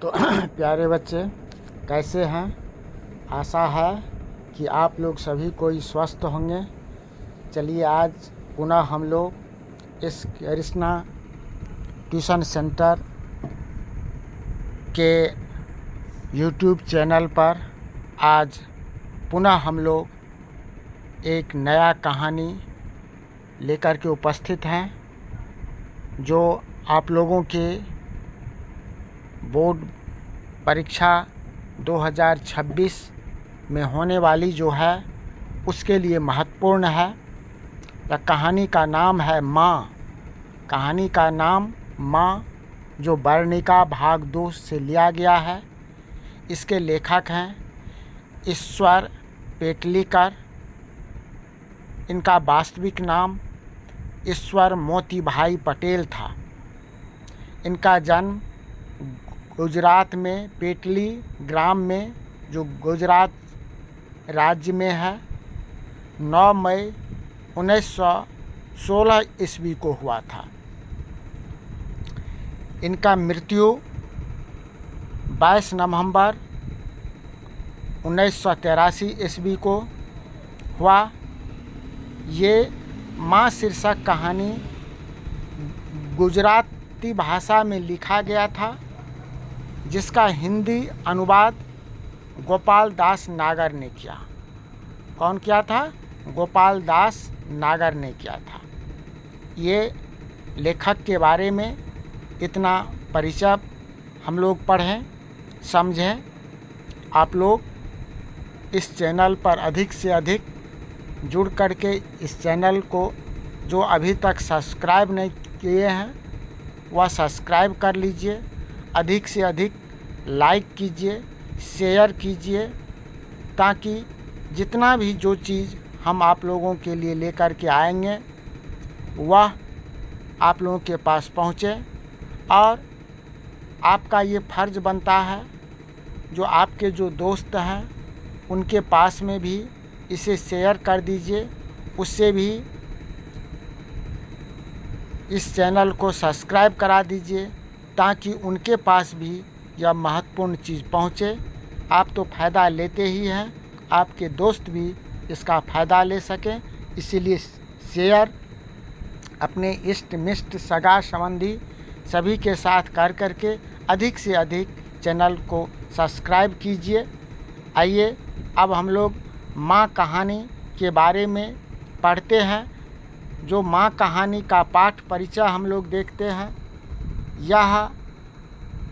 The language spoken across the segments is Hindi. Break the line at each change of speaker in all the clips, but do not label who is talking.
तो प्यारे बच्चे कैसे हैं। आशा है कि आप लोग सभी कोई स्वस्थ होंगे। चलिए आज पुनः हम लोग इस कृष्णा ट्यूशन सेंटर के यूट्यूब चैनल पर आज पुनः हम लोग एक नया कहानी लेकर के उपस्थित हैं, जो आप लोगों के बोर्ड परीक्षा 2026 में होने वाली जो है उसके लिए महत्वपूर्ण है। तो कहानी का नाम है माँ। कहानी का नाम माँ, जो वर्णिका भाग 2 से लिया गया है। इसके लेखक हैं ईश्वर पेटलीकर। इनका वास्तविक नाम ईश्वर मोतीभाई पटेल था। इनका जन्म गुजरात में पेटली ग्राम में, जो गुजरात राज्य में है, 9 मई 1916 ईस्वी को हुआ था। इनका मृत्यु 22 नवंबर 1983 ईस्वी को हुआ। ये माँ शीर्षक कहानी गुजराती भाषा में लिखा गया था, जिसका हिंदी अनुवाद गोपाल दास नागर ने किया। कौन किया था? गोपाल दास नागर ने किया था। ये लेखक के बारे में इतना परिचय हम लोग पढ़ें समझें। आप लोग इस चैनल पर अधिक से अधिक जुड़ करके इस चैनल को जो अभी तक सब्सक्राइब नहीं किए हैं वह सब्सक्राइब कर लीजिए। अधिक से अधिक लाइक कीजिए, शेयर कीजिए, ताकि जितना भी जो चीज़ हम आप लोगों के लिए लेकर के आएंगे वह आप लोगों के पास पहुँचे। और आपका ये फ़र्ज़ बनता है, जो आपके जो दोस्त हैं उनके पास में भी इसे शेयर कर दीजिए। उससे भी इस चैनल को सब्सक्राइब करा दीजिए, ताकि उनके पास भी यह महत्वपूर्ण चीज़ पहुँचे। आप तो फ़ायदा लेते ही हैं, आपके दोस्त भी इसका फ़ायदा ले सकें। इसीलिए शेयर अपने इष्ट मिष्ट सगा संबंधी सभी के साथ कर करके अधिक से अधिक चैनल को सब्सक्राइब कीजिए। आइए अब हम लोग माँ कहानी के बारे में पढ़ते हैं। जो माँ कहानी का पाठ परिचय हम लोग देखते हैं। यह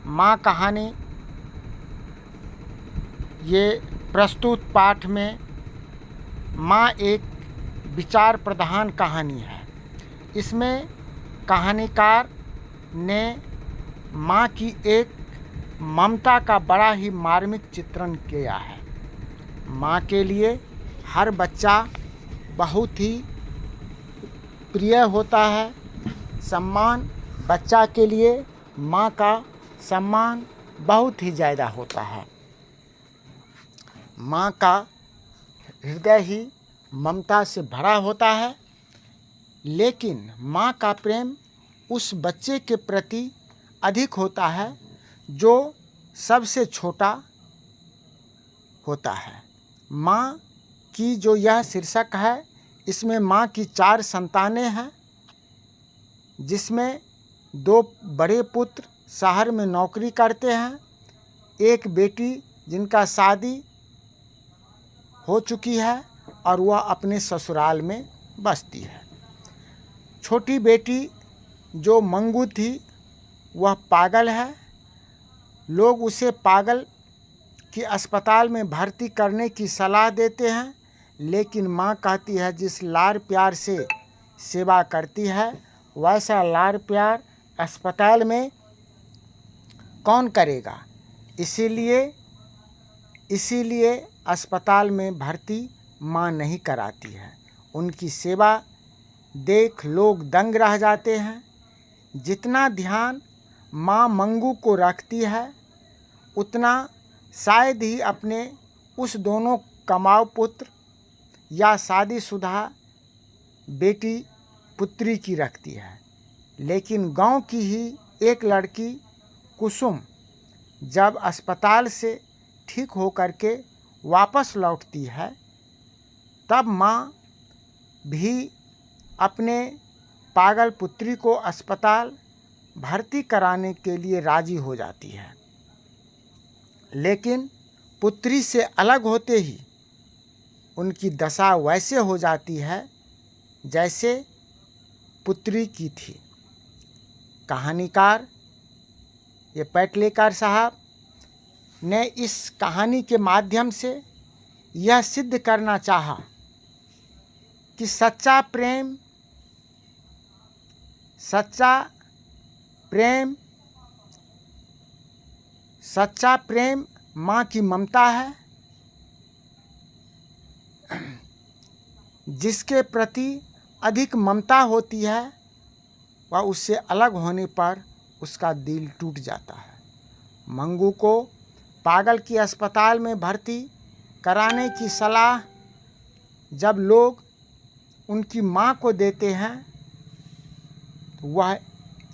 माँ कहानी ये प्रस्तुत पाठ में माँ एक विचार प्रधान कहानी है। इसमें कहानीकार ने माँ की एक ममता का बड़ा ही मार्मिक चित्रण किया है। माँ के लिए हर बच्चा बहुत ही प्रिय होता है। सम्मान बच्चा के लिए माँ का सम्मान बहुत ही ज़्यादा होता है। माँ का हृदय ही ममता से भरा होता है, लेकिन माँ का प्रेम उस बच्चे के प्रति अधिक होता है जो सबसे छोटा होता है। माँ की जो यह शीर्षक है, इसमें माँ की 4 संतानें हैं, जिसमें 2 बड़े पुत्र शहर में नौकरी करते हैं, एक बेटी जिनका शादी हो चुकी है और वह अपने ससुराल में बसती है। छोटी बेटी जो मंगू थी वह पागल है। लोग उसे पागल की अस्पताल में भर्ती करने की सलाह देते हैं, लेकिन माँ कहती है जिस लाड़ प्यार से सेवा करती है वैसा लाड़ प्यार अस्पताल में कौन करेगा। इसीलिए अस्पताल में भर्ती माँ नहीं कराती है। उनकी सेवा देख लोग दंग रह जाते हैं। जितना ध्यान माँ मंगू को रखती है, उतना शायद ही अपने उस दोनों कमाऊ पुत्र या शादीशुदा बेटी पुत्री की रखती है। लेकिन गांव की ही एक लड़की कुसुम जब अस्पताल से ठीक होकर के वापस लौटती है तब माँ भी अपने पागल पुत्री को अस्पताल भर्ती कराने के लिए राजी हो जाती है, लेकिन पुत्री से अलग होते ही उनकी दशा वैसे हो जाती है जैसे पुत्री की थी। कहानीकार ये पेटलेकर साहब ने इस कहानी के माध्यम से यह सिद्ध करना चाहा कि सच्चा प्रेम माँ की ममता है, जिसके प्रति अधिक ममता होती है वह उससे अलग होने पर उसका दिल टूट जाता है। मंगू को पागल की अस्पताल में भर्ती कराने की सलाह जब लोग उनकी माँ को देते हैं तो वह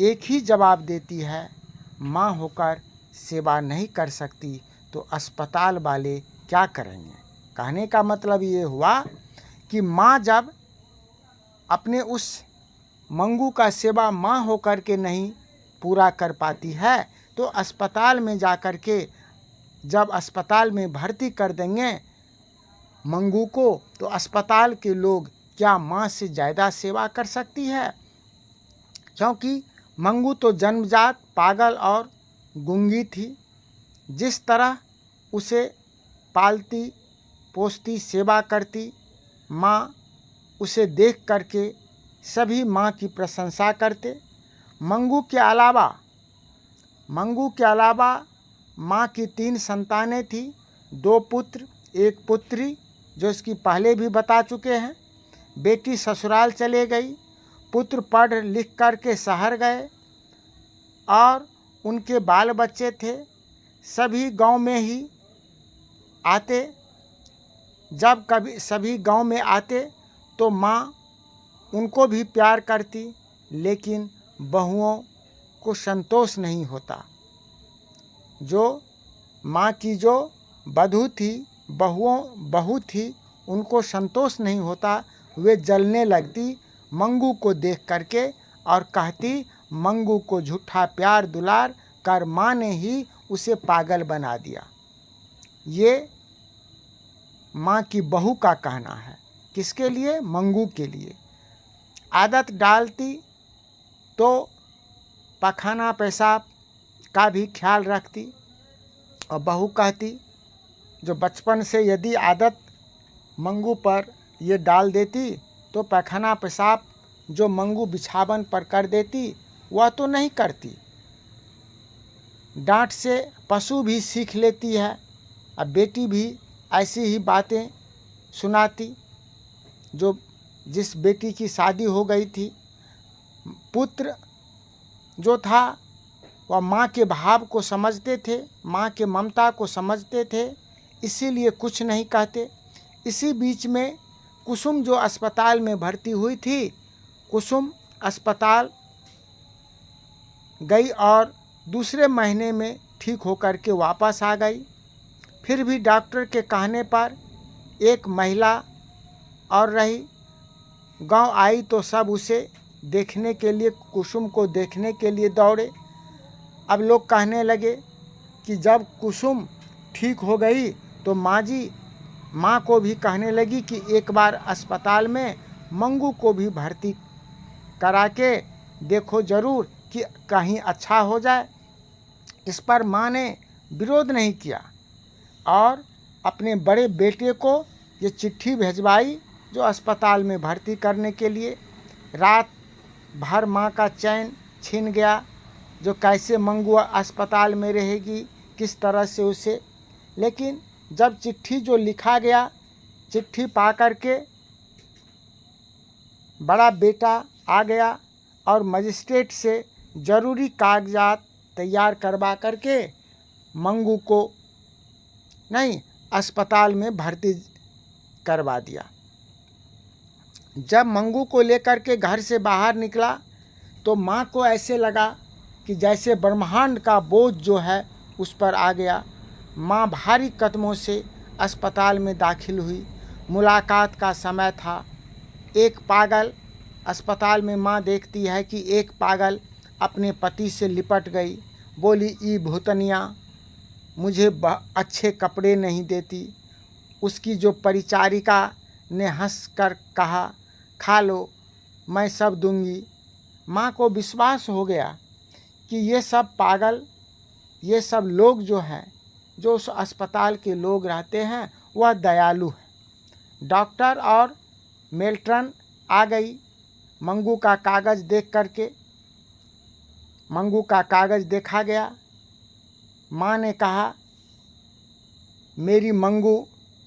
एक ही जवाब देती है, माँ होकर सेवा नहीं कर सकती तो अस्पताल वाले क्या करेंगे। कहने का मतलब ये हुआ कि माँ जब अपने उस मंगू का सेवा माँ होकर के नहीं पूरा कर पाती है तो अस्पताल में जाकर के जब अस्पताल में भर्ती कर देंगे मंगू को तो अस्पताल के लोग क्या माँ से ज़्यादा सेवा कर सकती है, क्योंकि मंगू तो जन्मजात पागल और गूंगी थी। जिस तरह उसे पालती पोसती सेवा करती माँ, उसे देख करके सभी माँ की प्रशंसा करते। मंगू के अलावा माँ की 3 संतानें थी, 2 पुत्र 1 पुत्री, जो इसकी पहले भी बता चुके हैं। बेटी ससुराल चले गई, पुत्र पढ़ लिख कर के शहर गए और उनके बाल बच्चे थे, सभी गांव में ही आते। जब कभी सभी गांव में आते तो माँ उनको भी प्यार करती, लेकिन बहुओं को संतोष नहीं होता। जो माँ की जो बहू थी उनको संतोष नहीं होता, वे जलने लगती मंगू को देख करके और कहती मंगू को झूठा प्यार दुलार कर माँ ने ही उसे पागल बना दिया। ये माँ की बहू का कहना है। किसके लिए? मंगू के लिए। आदत डालती तो पखाना पेशाब का भी ख्याल रखती और बहू कहती, जो बचपन से यदि आदत मंगू पर ये डाल देती तो पैखाना पेशाब जो मंगू बिछावन पर कर देती वह तो नहीं करती। डांट से पशु भी सीख लेती है। अब बेटी भी ऐसी ही बातें सुनाती। जिस बेटी की शादी हो गई थी, पुत्र जो था वह माँ के भाव को समझते थे, माँ के ममता को समझते थे, इसीलिए कुछ नहीं कहते। इसी बीच में कुसुम जो अस्पताल में भर्ती हुई थी, कुसुम अस्पताल गई और दूसरे महीने में ठीक होकर के वापस आ गई। फिर भी डॉक्टर के कहने पर एक महिला और रही। गांव आई तो सब उसे देखने के लिए, कुसुम को देखने के लिए दौड़े। अब लोग कहने लगे कि जब कुसुम ठीक हो गई तो माँ को भी कहने लगी कि एक बार अस्पताल में मंगू को भी भर्ती करा के देखो जरूर कि कहीं अच्छा हो जाए। इस पर माँ ने विरोध नहीं किया और अपने बड़े बेटे को ये चिट्ठी भिजवाई जो अस्पताल में भर्ती करने के लिए। रात भर माँ का चैन छिन गया, जो कैसे मंगू अस्पताल में रहेगी, किस तरह से उसे। लेकिन जब चिट्ठी जो लिखा गया, चिट्ठी पा करके बड़ा बेटा आ गया और मजिस्ट्रेट से ज़रूरी कागजात तैयार करवा करके मंगू को नहीं अस्पताल में भर्ती करवा दिया। जब मंगू को लेकर के घर से बाहर निकला तो माँ को ऐसे लगा कि जैसे ब्रह्मांड का बोझ जो है उस पर आ गया। माँ भारी कदमों से अस्पताल में दाखिल हुई। मुलाकात का समय था। एक पागल, अस्पताल में माँ देखती है कि एक पागल अपने पति से लिपट गई। बोली, ई भूतनिया मुझे अच्छे कपड़े नहीं देती। उसकी जो परिचारिका ने हंस कर कहा, खा लो, मैं सब दूंगी। माँ को विश्वास हो गया कि ये सब पागल, ये सब लोग जो हैं, जो उस अस्पताल के लोग रहते हैं, वह दयालु है। डॉक्टर और मेल्ट्रन आ गई। मंगू का कागज़ देख करके, मंगू का कागज़ देखा गया। माँ ने कहा, मेरी मंगू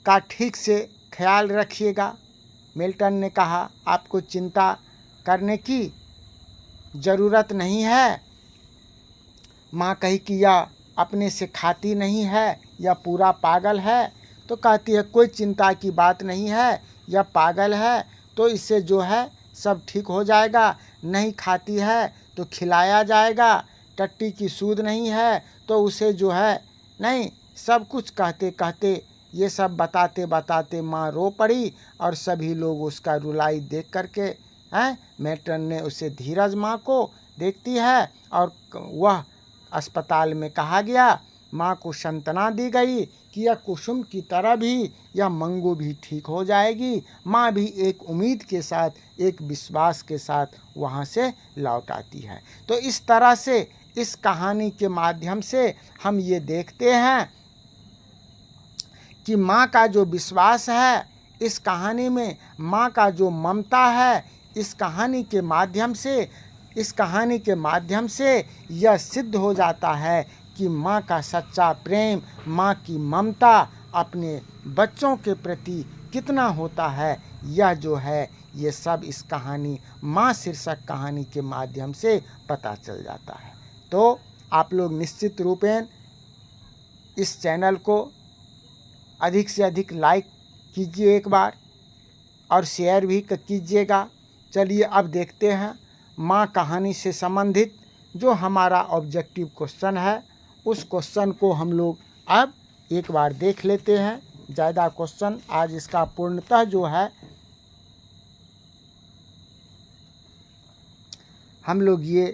का ठीक से ख्याल रखिएगा। मिल्टन ने कहा, आपको चिंता करने की ज़रूरत नहीं है। माँ कही कि यह अपने से खाती नहीं है, यह पूरा पागल है। तो कहती है, कोई चिंता की बात नहीं है, यह पागल है तो इससे जो है सब ठीक हो जाएगा। नहीं खाती है तो खिलाया जाएगा। टट्टी की सूध नहीं है तो उसे जो है नहीं। सब कुछ कहते कहते, ये सब बताते बताते माँ रो पड़ी और सभी लोग उसका रुलाई देख करके हैं। मेट्रन ने उसे धीरज माँ को देखती है और वह अस्पताल में कहा गया। माँ को सांत्वना दी गई कि यह कुसुम की तरह भी यह मंगू भी ठीक हो जाएगी। माँ भी एक उम्मीद के साथ, एक विश्वास के साथ वहाँ से लौट आती है। तो इस तरह से इस कहानी के माध्यम से हम ये देखते हैं कि माँ का जो विश्वास है, इस कहानी में माँ का जो ममता है, इस कहानी के माध्यम से यह सिद्ध हो जाता है कि माँ का सच्चा प्रेम, माँ की ममता अपने बच्चों के प्रति कितना होता है। यह जो है ये सब इस कहानी, माँ शीर्षक कहानी के माध्यम से पता चल जाता है। तो आप लोग निश्चित रूपेण इस चैनल को अधिक से अधिक लाइक कीजिए एक बार और शेयर भी कीजिएगा। चलिए अब देखते हैं माँ कहानी से संबंधित जो हमारा ऑब्जेक्टिव क्वेश्चन है, उस क्वेश्चन को हम लोग अब एक बार देख लेते हैं। ज़्यादा क्वेश्चन आज इसका पूर्णतः जो है हम लोग ये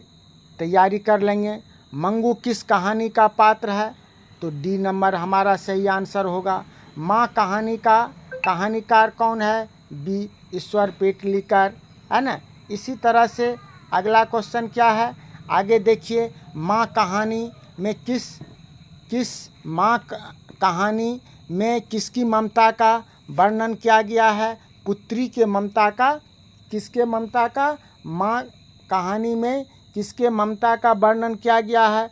तैयारी कर लेंगे। मंगू किस कहानी का पात्र है? तो डी नंबर हमारा सही आंसर होगा। माँ कहानी का कहानीकार कौन है? बी ईश्वर पेटलीकर, है ना। इसी तरह से अगला क्वेश्चन क्या है, आगे देखिए। माँ कहानी में कहानी में किसकी ममता का वर्णन किया गया है? पुत्री के ममता का। किसके ममता का? माँ कहानी में किसके ममता का वर्णन किया गया है?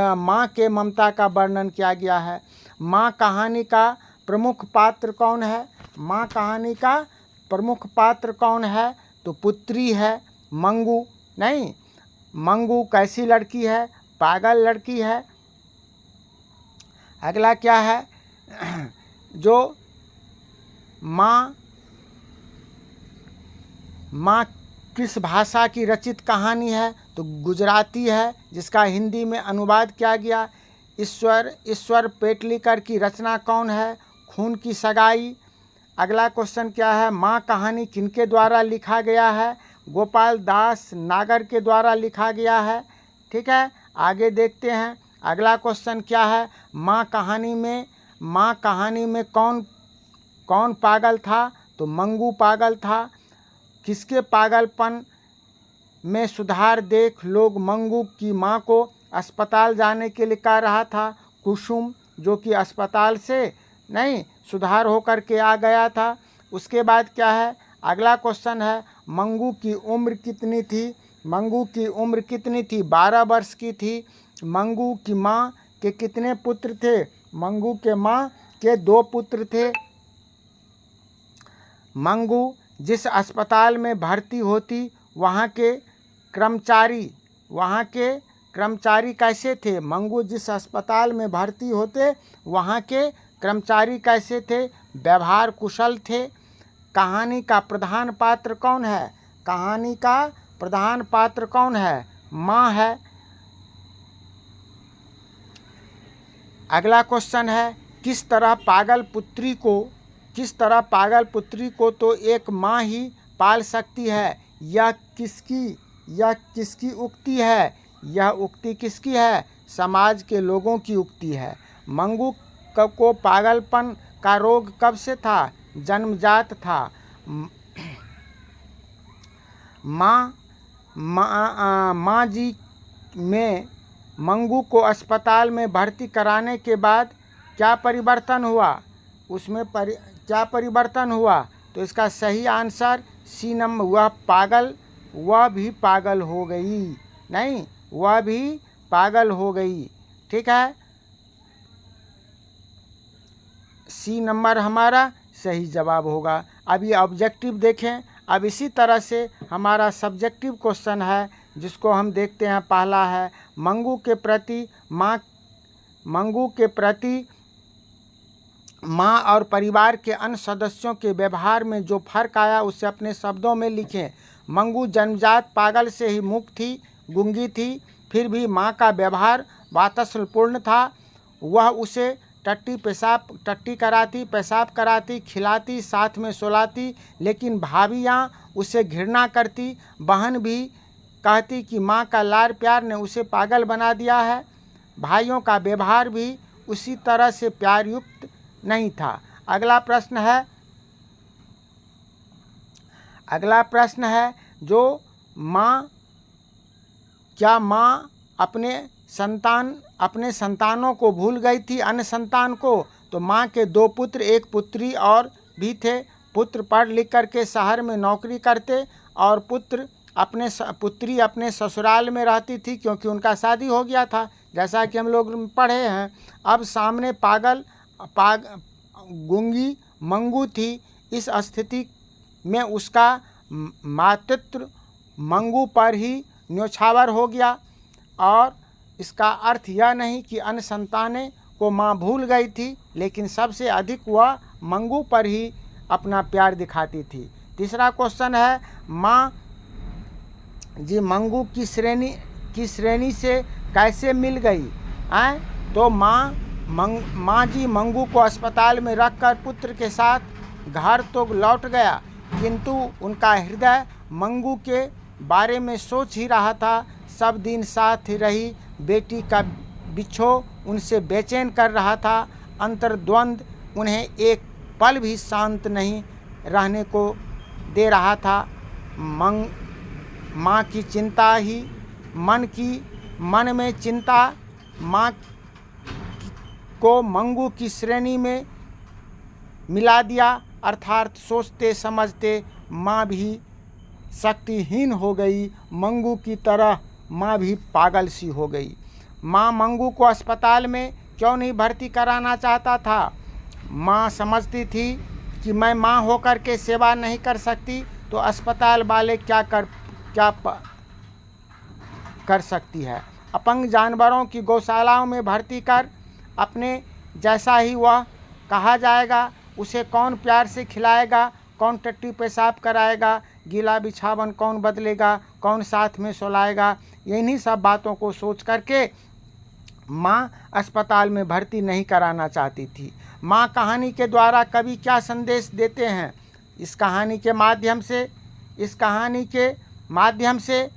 माँ के ममता का वर्णन किया गया है। माँ कहानी का प्रमुख पात्र कौन है? माँ कहानी का प्रमुख पात्र कौन है? तो पुत्री है, मंगू नहीं। मंगू कैसी लड़की है? पागल लड़की है। अगला क्या है, जो माँ किस भाषा की रचित कहानी है? तो गुजराती है, जिसका हिंदी में अनुवाद किया गया। ईश्वर पेटलीकर की रचना कौन है? खून की सगाई। अगला क्वेश्चन क्या है, माँ कहानी किनके द्वारा लिखा गया है? गोपाल दास नागर के द्वारा लिखा गया है। ठीक है, आगे देखते हैं। अगला क्वेश्चन क्या है, माँ कहानी में कौन पागल था? तो मंगू पागल था। किसके पागलपन में सुधार देख लोग मंगू की माँ को अस्पताल जाने के लिए कह रहा था? कुसुम, जो कि अस्पताल से नहीं सुधार होकर के आ गया था। उसके बाद क्या है, अगला क्वेश्चन है, मंगू की उम्र कितनी थी? मंगू की उम्र कितनी थी? 12 वर्ष की थी। मंगू की माँ के कितने पुत्र थे? मंगू के माँ के 2 पुत्र थे। मंगू जिस अस्पताल में भर्ती होती, वहाँ के कर्मचारी कैसे थे? मंगू जिस अस्पताल में भर्ती होते, वहाँ के कर्मचारी कैसे थे? व्यवहार कुशल थे। कहानी का प्रधान पात्र कौन है? कहानी का प्रधान पात्र कौन है? माँ है। अगला क्वेश्चन है, किस तरह पागल पुत्री को तो एक माँ ही पाल सकती है। यह किसकी उक्ति है? यह उक्ति किसकी है? समाज के लोगों की उक्ति है। मंगू को पागलपन का रोग कब से था? जन्मजात था। माँ जी में मंगू को अस्पताल में भर्ती कराने के बाद क्या परिवर्तन हुआ? उसमें क्या परिवर्तन हुआ? तो इसका सही आंसर सी नंबर, वह भी पागल हो गई। नहीं, वह भी पागल हो गई। ठीक है, सी नंबर हमारा सही जवाब होगा। अब ये ऑब्जेक्टिव देखें। अब इसी तरह से हमारा सब्जेक्टिव क्वेश्चन है, जिसको हम देखते हैं। पहला है, मंगू के प्रति माँ और परिवार के अन्य सदस्यों के व्यवहार में जो फर्क आया उसे अपने शब्दों में लिखें। मंगू जन्मजात पागल से ही मुक्त थी, गूंगी थी, फिर भी माँ का व्यवहार वात्सल्यपूर्ण था। वह उसे टट्टी कराती, पेशाब कराती, खिलाती, साथ में सुलाती, लेकिन भाभियाँ उसे घृणा करती। बहन भी कहती कि माँ का लाड़ प्यार ने उसे पागल बना दिया है। भाइयों का व्यवहार भी उसी तरह से प्यार युक्त नहीं था। अगला प्रश्न है, जो क्या माँ अपने संतानों को भूल गई थी, अन्य संतान को? तो माँ के 2 पुत्र, 1 पुत्री और भी थे। पुत्र पढ़ लिख करके शहर में नौकरी करते और पुत्री अपने ससुराल में रहती थी, क्योंकि उनका शादी हो गया था, जैसा कि हम लोग पढ़े हैं। अब सामने गूंगी मंगू थी। इस स्थिति में उसका मातृत्व मंगू पर ही न्योछावर हो गया। और इसका अर्थ यह नहीं कि अन्य संतानें को माँ भूल गई थी, लेकिन सबसे अधिक वह मंगू पर ही अपना प्यार दिखाती थी। तीसरा क्वेश्चन है, माँ जी मंगू की श्रेणी से कैसे मिल गई? तो माँ जी मंगू को अस्पताल में रखकर पुत्र के साथ घर तो लौट गया, किंतु उनका हृदय मंगू के बारे में सोच ही रहा था। सब दिन साथ ही रही बेटी का बिछोह उनसे बेचैन कर रहा था। अंतर्द्वंद उन्हें एक पल भी शांत नहीं रहने को दे रहा था। माँ की चिंता ही मन में चिंता माँ को मंगू की श्रेणी में मिला दिया, अर्थात सोचते समझते माँ भी शक्तिहीन हो गई। मंगू की तरह माँ भी पागल सी हो गई। माँ मंगू को अस्पताल में क्यों नहीं भर्ती कराना चाहता था? माँ समझती थी कि मैं माँ होकर के सेवा नहीं कर सकती, तो अस्पताल वाले क्या कर सकती है। अपंग जानवरों की गौशालाओं में भर्ती कर अपने जैसा ही वह कहा जाएगा। उसे कौन प्यार से खिलाएगा, कौन टट्टी पेशाब कराएगा, गीला बिछावन कौन बदलेगा, कौन साथ में सुलाएगा? इन्हीं सब बातों को सोच करके माँ अस्पताल में भर्ती नहीं कराना चाहती थी। माँ कहानी के द्वारा कवि क्या संदेश देते हैं? इस कहानी के माध्यम से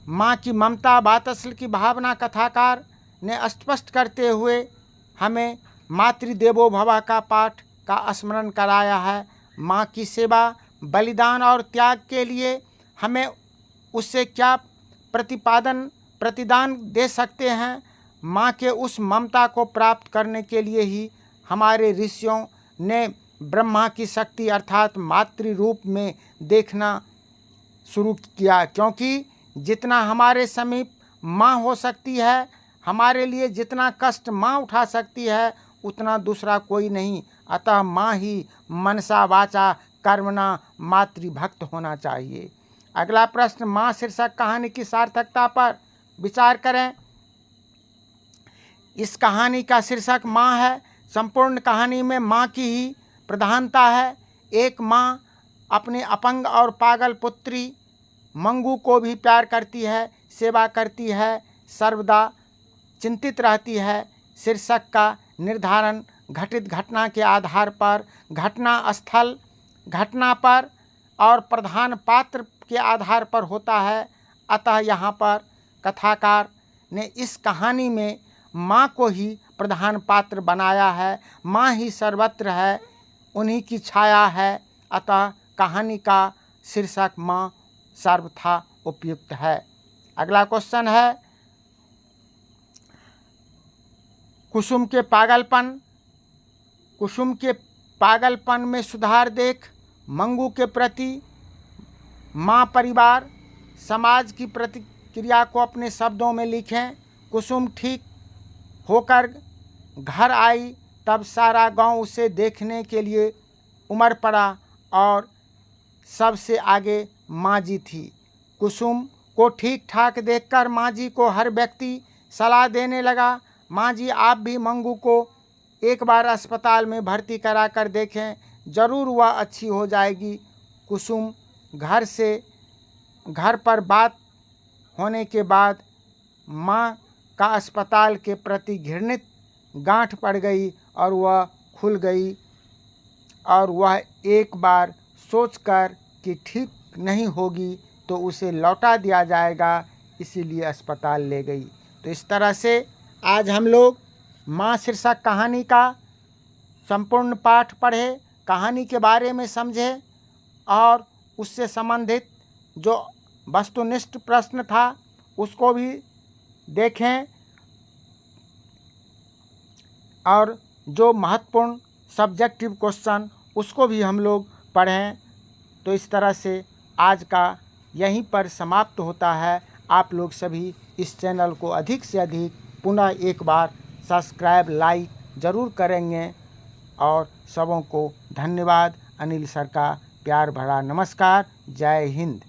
माँ की ममता वात्सल्य की भावना कथाकार ने स्पष्ट करते हुए हमें मातृदेवो भव का पाठ का स्मरण कराया है। माँ की सेवा, बलिदान और त्याग के लिए हमें उससे क्या प्रतिदान दे सकते हैं? माँ के उस ममता को प्राप्त करने के लिए ही हमारे ऋषियों ने ब्रह्मा की शक्ति अर्थात मातृ रूप में देखना शुरू किया, क्योंकि जितना हमारे समीप माँ हो सकती है, हमारे लिए जितना कष्ट माँ उठा सकती है, उतना दूसरा कोई नहीं। अतः माँ ही मनसा वाचा कर्मणा मातृभक्त होना चाहिए। अगला प्रश्न, माँ शीर्षक कहानी की सार्थकता पर विचार करें। इस कहानी का शीर्षक माँ है। संपूर्ण कहानी में माँ की ही प्रधानता है। एक माँ अपने अपंग और पागल पुत्री मंगू को भी प्यार करती है, सेवा करती है, सर्वदा चिंतित रहती है। शीर्षक का निर्धारण घटित घटना के आधार पर, घटना स्थल, घटना पर और प्रधान पात्र के आधार पर होता है। अतः यहाँ पर कथाकार ने इस कहानी में माँ को ही प्रधान पात्र बनाया है। माँ ही सर्वत्र है, उन्हीं की छाया है। अतः कहानी का शीर्षक माँ सर्वथा उपयुक्त है। अगला क्वेश्चन है, कुसुम के पागलपन। कुसुम के पागलपन में सुधार देख मंगू के प्रति माँ, परिवार, समाज की प्रतिक्रिया को अपने शब्दों में लिखें। कुसुम ठीक होकर घर आई तब सारा गांव उसे देखने के लिए उमड़ पड़ा और सबसे आगे माँ जी थी। कुसुम को ठीक ठाक देखकर माँ जी को हर व्यक्ति सलाह देने लगा, माँ जी आप भी मंगू को एक बार अस्पताल में भर्ती करा कर देखें, ज़रूर वह अच्छी हो जाएगी। कुसुम घर पर बात होने के बाद माँ का अस्पताल के प्रति घृणित गांठ पड़ गई और वह खुल गई और वह एक बार सोचकर कि ठीक नहीं होगी तो उसे लौटा दिया जाएगा, इसीलिए अस्पताल ले गई। तो इस तरह से आज हम लोग माँ शीर्षक कहानी का संपूर्ण पाठ पढ़े, कहानी के बारे में समझे और उससे संबंधित जो वस्तुनिष्ठ प्रश्न था उसको भी देखें और जो महत्वपूर्ण सब्जेक्टिव क्वेश्चन उसको भी हम लोग पढ़ें। तो इस तरह से आज का यहीं पर समाप्त होता है। आप लोग सभी इस चैनल को अधिक से अधिक पुनः एक बार सब्सक्राइब, लाइक ज़रूर करेंगे और सबों को धन्यवाद। अनिल सर का प्यार भरा नमस्कार। जय हिंद।